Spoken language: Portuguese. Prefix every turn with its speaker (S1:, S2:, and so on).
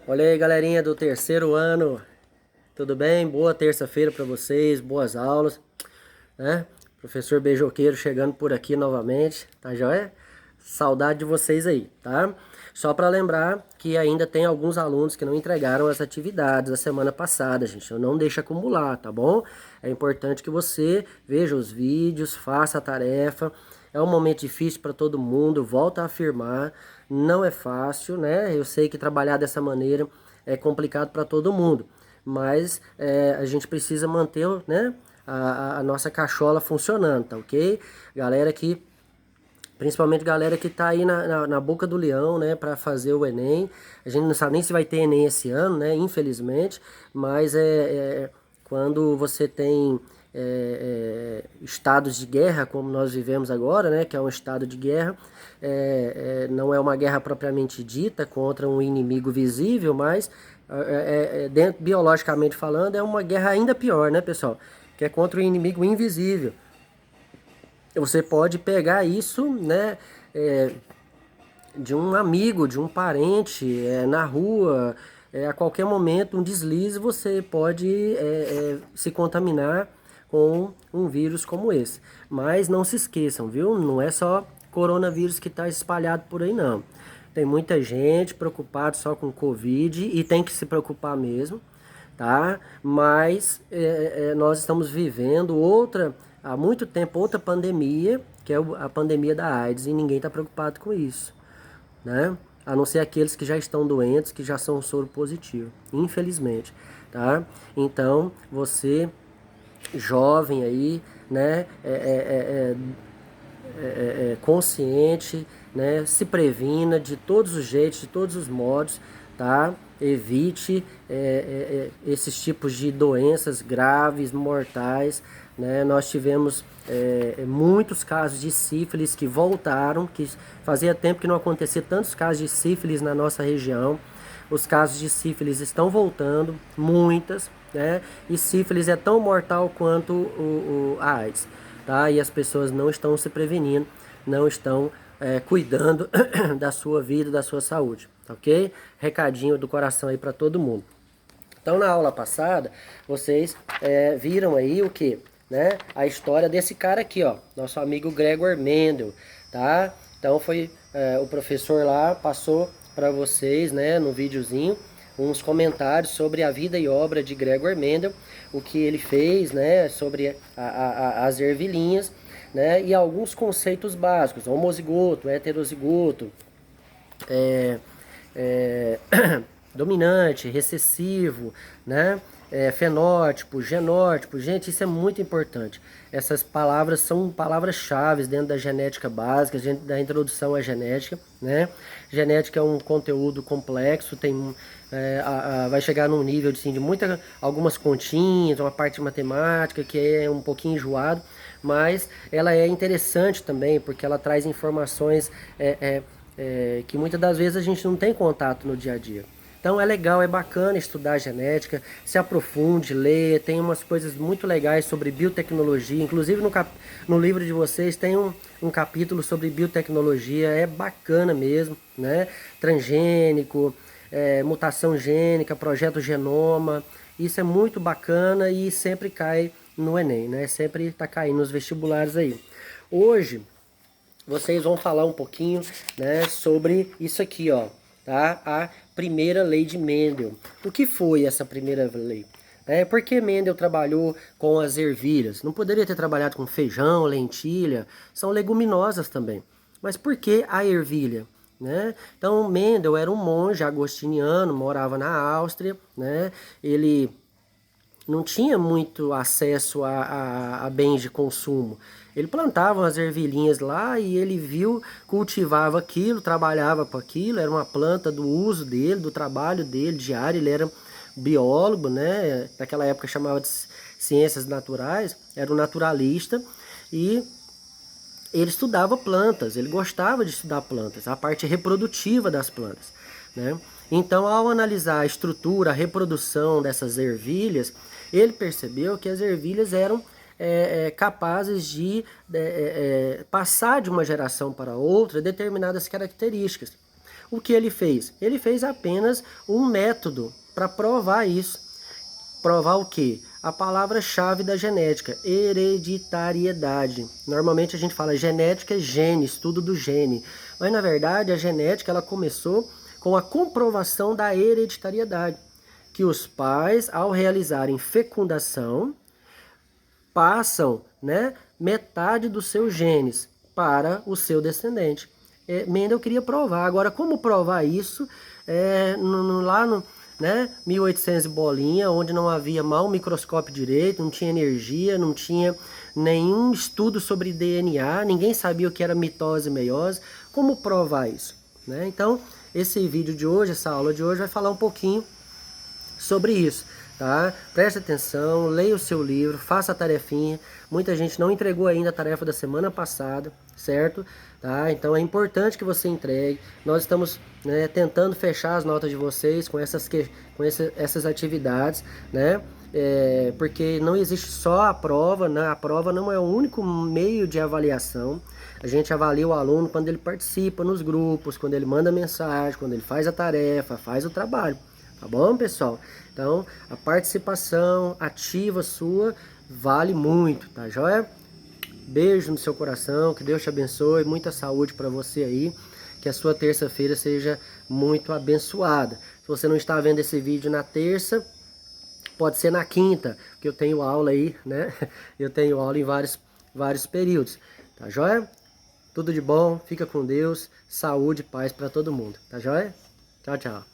S1: Olha aí, galerinha do terceiro ano, tudo bem? Boa terça-feira para vocês, boas aulas, né? Professor Beijoqueiro chegando por aqui novamente, tá joia? Saudade de vocês aí, tá? Só para lembrar que ainda tem alguns alunos que não entregaram as atividades da semana passada, gente. Eu não deixe acumular, tá bom? É importante que você veja os vídeos, faça a tarefa. É um momento difícil para todo mundo, volto a afirmar, não é fácil, né? Eu sei que trabalhar dessa maneira é complicado para todo mundo, mas a gente precisa manter, né, a nossa cachola funcionando, tá ok? Galera que Principalmente galera que tá aí na boca do leão, né, para fazer o Enem. A gente não sabe nem se vai ter Enem esse ano, né, infelizmente, mas quando você tem estados de guerra, como nós vivemos agora, né, que é um estado de guerra, não é uma guerra propriamente dita contra um inimigo visível, mas biologicamente falando, é uma guerra ainda pior, né, pessoal? Que é contra o inimigo invisível. Você pode pegar isso, né, de um amigo, de um parente, na rua, a qualquer momento, um deslize, você pode se contaminar com um vírus como esse. Mas não se esqueçam, viu? Não é só coronavírus que está espalhado por aí, não. Tem muita gente preocupada só com Covid e tem que se preocupar mesmo, tá? Mas nós estamos vivendo há muito tempo, outra pandemia, que é a pandemia da AIDS, e ninguém está preocupado com isso, né? A não ser aqueles que já estão doentes, que já são soro positivo, infelizmente, tá? Então, você, jovem aí, né, consciente, né? Se previna de todos os jeitos, de todos os modos, tá? Evite esses tipos de doenças graves, mortais, né? Nós tivemos muitos casos de sífilis que voltaram, que fazia tempo que não acontecia tantos casos de sífilis na nossa região. Os casos de sífilis estão voltando, muitas, né? E sífilis é tão mortal quanto a AIDS, tá? E as pessoas não estão se prevenindo, não estão cuidando da sua vida, da sua saúde, ok? Recadinho do coração aí para todo mundo. Então, na aula passada, vocês viram aí o que? Né? A história desse cara aqui, ó, nosso amigo Gregor Mendel, tá? Então, o professor lá passou para vocês, né, no videozinho, uns comentários sobre a vida e obra de Gregor Mendel, o que ele fez, né, sobre as ervilhinhas, né, e alguns conceitos básicos, homozigoto, heterozigoto, é, é, dominante, recessivo, né? Fenótipo, genótipo. Gente, isso é muito importante. Essas palavras são palavras-chave dentro da genética básica, dentro da introdução à genética, né? Genética é um conteúdo complexo, vai chegar num nível assim, de algumas continhas, uma parte de matemática que é um pouquinho enjoado, mas ela é interessante também porque ela traz informações que muitas das vezes a gente não tem contato no dia a dia. Então é legal, é bacana estudar genética, se aprofunde, leia, tem umas coisas muito legais sobre biotecnologia, inclusive no livro de vocês tem um capítulo sobre biotecnologia, é bacana mesmo, né? Transgênico, mutação gênica, projeto genoma, isso é muito bacana e sempre cai no Enem, né? Sempre está caindo nos vestibulares aí. Hoje vocês vão falar um pouquinho, né, sobre isso aqui, ó, tá? A primeira lei de Mendel. O que foi essa primeira lei? Por que Mendel trabalhou com as ervilhas? Não poderia ter trabalhado com feijão, lentilha, são leguminosas também. Mas por que a ervilha? Né? Então Mendel era um monge agostiniano, morava na Áustria, né? Ele não tinha muito acesso a bens de consumo. Ele plantava as ervilhinhas lá e ele viu, cultivava aquilo, trabalhava com aquilo, era uma planta do uso dele, do trabalho dele diário, ele era biólogo, né? Naquela época chamava de ciências naturais, era um naturalista e ele estudava plantas, ele gostava de estudar plantas, a parte reprodutiva das plantas, né? Então, ao analisar a estrutura, a reprodução dessas ervilhas, ele percebeu que as ervilhas eram capazes de passar de uma geração para outra determinadas características. o que ele fez? Ele fez apenas um método para provar isso. Provar o quê? A palavra-chave da genética, hereditariedade. Normalmente a gente fala genética é gene, estudo do gene. Mas na verdade a genética ela começou com a comprovação da hereditariedade. Que os pais, ao realizarem fecundação, passam, né, metade dos seus genes para o seu descendente. Mendel queria provar. Agora, como provar isso? Lá no 1800 bolinha, onde não havia mal microscópio direito, não tinha energia, não tinha nenhum estudo sobre DNA, ninguém sabia o que era mitose e meiose. Como provar isso? Né? Então, esse vídeo de hoje, essa aula de hoje, vai falar um pouquinho sobre isso. Tá? Preste atenção, leia o seu livro, faça a tarefinha. Muita gente não entregou ainda a tarefa da semana passada, certo? Tá? Então é importante que você entregue. Nós estamos, né, tentando fechar as notas de vocês com essas atividades, né? Porque não existe só a prova, né? A prova não é o único meio de avaliação. A gente avalia o aluno quando ele participa nos grupos, quando ele manda mensagem, quando ele faz a tarefa, faz o trabalho. Tá bom, pessoal? Então, a participação ativa sua vale muito, tá joia? Beijo no seu coração, que Deus te abençoe, muita saúde para você aí, que a sua terça-feira seja muito abençoada. Se você não está vendo esse vídeo na terça, pode ser na quinta, porque eu tenho aula aí, né? Eu tenho aula em vários períodos, tá joia? Tudo de bom, fica com Deus, saúde e paz para todo mundo, tá joia? Tchau, tchau.